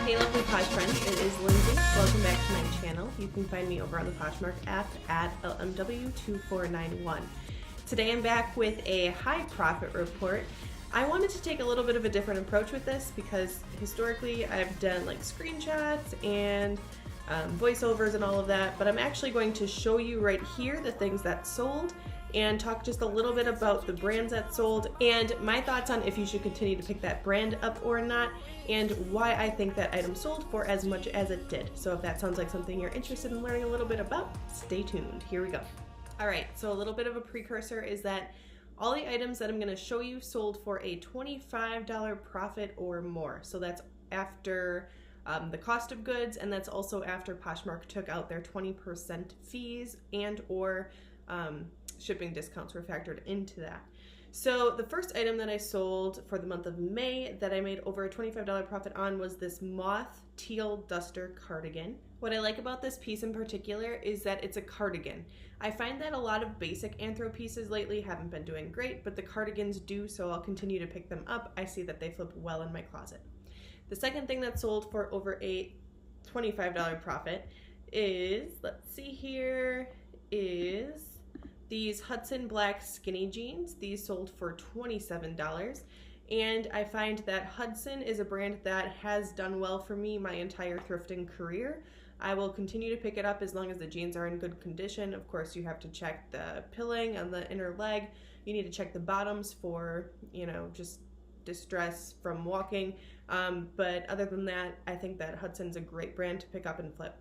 Hey lovely Posh friends, it is Lindsay. Welcome back to my channel. You can find me over on the Poshmark app at LMW2491. Today I'm back with a high profit report. I wanted to take a little bit of a different approach with this because historically I've done like screenshots and voiceovers and all of that, but I'm actually going to show you right here the things that sold and talk just a little bit about the brands that sold and my thoughts on if you should continue to pick that brand up or not, and why I think that item sold for as much as it did. So if that sounds like something you're interested in learning a little bit about, stay tuned. Here we go. All right, so a little bit of a precursor is that all the items that I'm going to show you sold for a $25 profit or more. So that's after the cost of goods, and that's also after Poshmark took out their 20% fees and or shipping discounts were factored into that. So the first item that I sold for the month of May that I made over a $25 profit on was this moth teal duster cardigan. What I like about this piece in particular is that it's a cardigan. I find that a lot of basic anthro pieces lately haven't been doing great, but the cardigans do, so I'll continue to pick them up. I see that they flip well in my closet. The second thing that sold for over a $25 profit is, let's see here, is these Hudson black skinny jeans. These sold for $27. And I find that Hudson is a brand that has done well for me my entire thrifting career. I will continue to pick it up as long as the jeans are in good condition. Of course, you have to check the pilling on the inner leg. You need to check the bottoms for, just distress from walking. But other than that, I think that Hudson's a great brand to pick up and flip.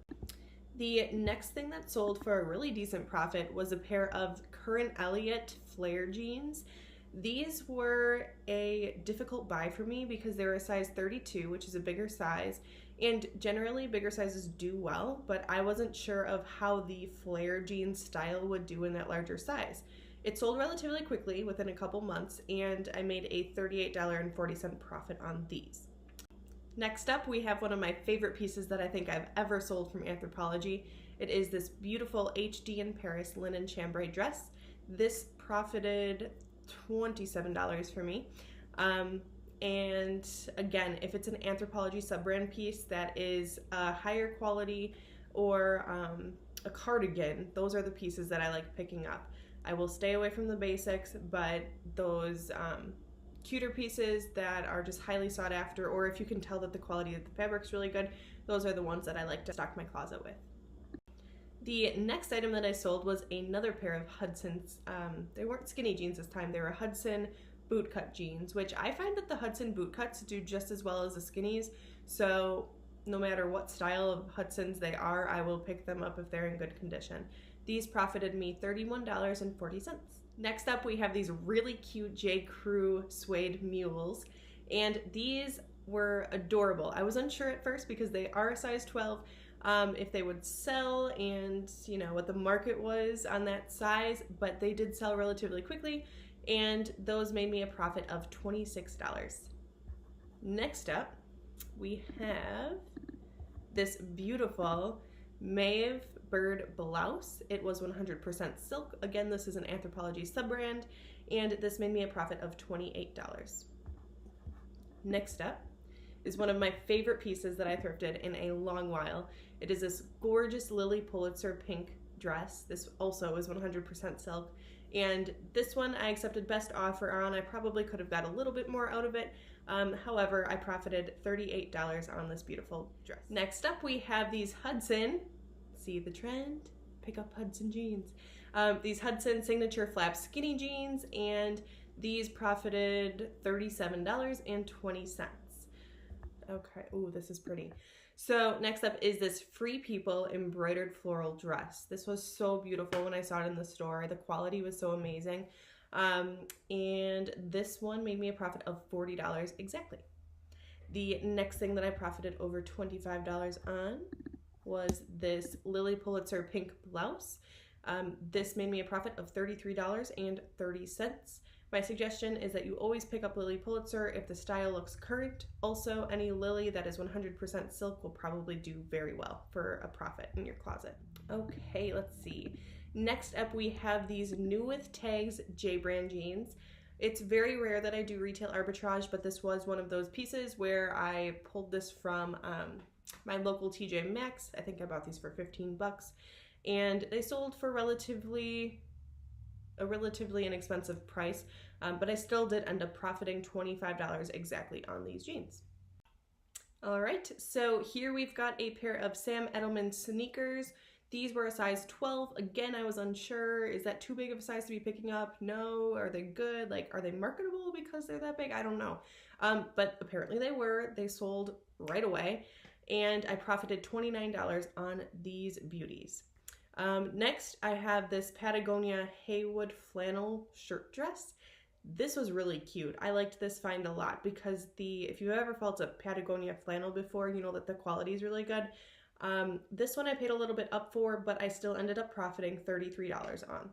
The next thing that sold for a really decent profit was a pair of Current Elliott flare jeans. These were a difficult buy for me because they were a size 32, which is a bigger size, and generally bigger sizes do well, but I wasn't sure of how the flare jean style would do in that larger size. It sold relatively quickly within a couple months, and I made a $38.40 profit on these. Next up, we have one of my favorite pieces that I think I've ever sold from Anthropologie. It is this beautiful HD in Paris linen chambray dress. This profited $27 for me. And again, if it's an Anthropologie sub-brand piece that is a higher quality or a cardigan, those are the pieces that I like picking up. I will stay away from the basics, but those cuter pieces that are just highly sought after, or if you can tell that the quality of the fabric's really good, those are the ones that I like to stock my closet with. The next item that I sold was another pair of Hudson's, they weren't skinny jeans this time, they were Hudson bootcut jeans, which I find that the Hudson bootcuts do just as well as the skinnies, so no matter what style of Hudsons they are, I will pick them up if they're in good condition. These profited me $31.40. Next up, we have these really cute J. Crew suede mules, and these were adorable. I was unsure at first because they are a size 12, if they would sell and what the market was on that size, but they did sell relatively quickly, and those made me a profit of $26. Next up, we have this beautiful Maeve bird blouse. It was 100% silk. Again, this is an Anthropologie sub-brand, and this made me a profit of $28. Next up is one of my favorite pieces that I thrifted in a long while. It is this gorgeous Lily Pulitzer pink dress. This also is 100% silk, and this one I accepted best offer on. I probably could have got a little bit more out of it. However, I profited $38 on this beautiful dress. Next up, we have these Hudson, see the trend? Pick up Hudson jeans. These Hudson signature flap skinny jeans, and these profited $37.20. Okay, ooh, this is pretty. So next up is this Free People embroidered floral dress. This was so beautiful when I saw it in the store. The quality was so amazing. And this one made me a profit of $40 exactly. The next thing that I profited over $25 on was this Lily Pulitzer pink blouse. This made me a profit of $33.30. My suggestion is that you always pick up Lily Pulitzer if the style looks current. Also, any Lily that is 100% silk will probably do very well for a profit in your closet. Okay, let's see. Next up, we have these New With Tags J brand jeans. It's very rare that I do retail arbitrage, but this was one of those pieces where I pulled this from my local TJ Maxx. I think I bought these for 15 bucks, and they sold for a relatively inexpensive price, but I still did end up profiting $25 exactly on these jeans. All right, so here we've got a pair of Sam Edelman sneakers. These were a size 12. Again, I was unsure. Is that too big of a size to be picking up? No. Are they good? Like, are they marketable because they're that big? I don't know. But apparently they were. They sold right away, and I profited $29 on these beauties. Next, I have this Patagonia Haywood flannel shirt dress. This was really cute. I liked this find a lot because if you've ever felt a Patagonia flannel before, you know that the quality is really good. This one I paid a little bit up for, but I still ended up profiting $33 on.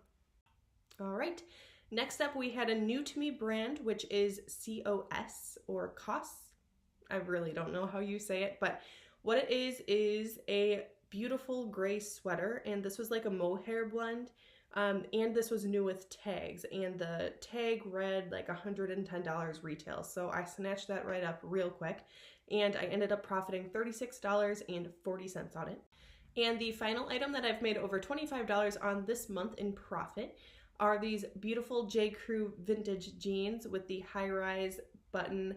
All right, next up we had a new to me brand, which is COS or COS. I really don't know how you say it, but what it is a beautiful gray sweater, and this was like a mohair blend, and this was new with tags, and the tag read like $110 retail, so I snatched that right up real quick, and I ended up profiting $36.40 on it. And the final item that I've made over $25 on this month in profit are these beautiful J. Crew vintage jeans with the high-rise button,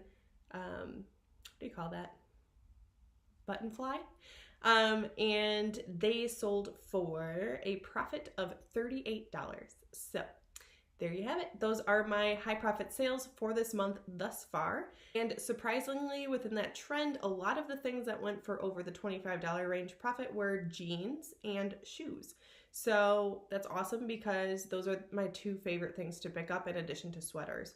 what do you call that? Button fly? And they sold for a profit of $38. So there you have it. Those are my high profit sales for this month thus far. And surprisingly, within that trend, a lot of the things that went for over the $25 range profit were jeans and shoes. So that's awesome because those are my two favorite things to pick up in addition to sweaters.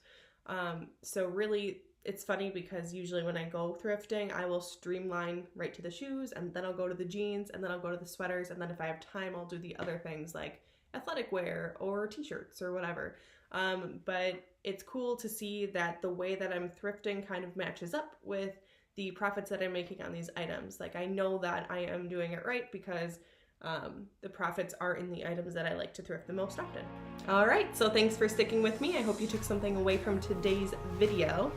So really, it's funny because usually when I go thrifting, I will streamline right to the shoes, and then I'll go to the jeans, and then I'll go to the sweaters, and then if I have time, I'll do the other things like athletic wear or t-shirts or whatever. But it's cool to see that the way that I'm thrifting kind of matches up with the profits that I'm making on these items. Like, I know that I am doing it right because the profits are in the items that I like to thrift the most often. All right, so thanks for sticking with me. I hope you took something away from today's video.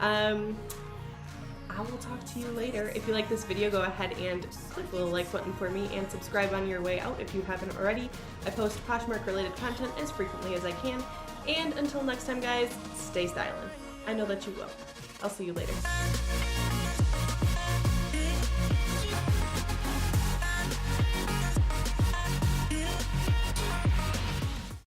I will talk to you later. If you like this video, go ahead and click the little like button for me and subscribe on your way out if you haven't already. I post Poshmark related content as frequently as I can. And until next time, guys, stay styling. I know that you will. I'll see you later.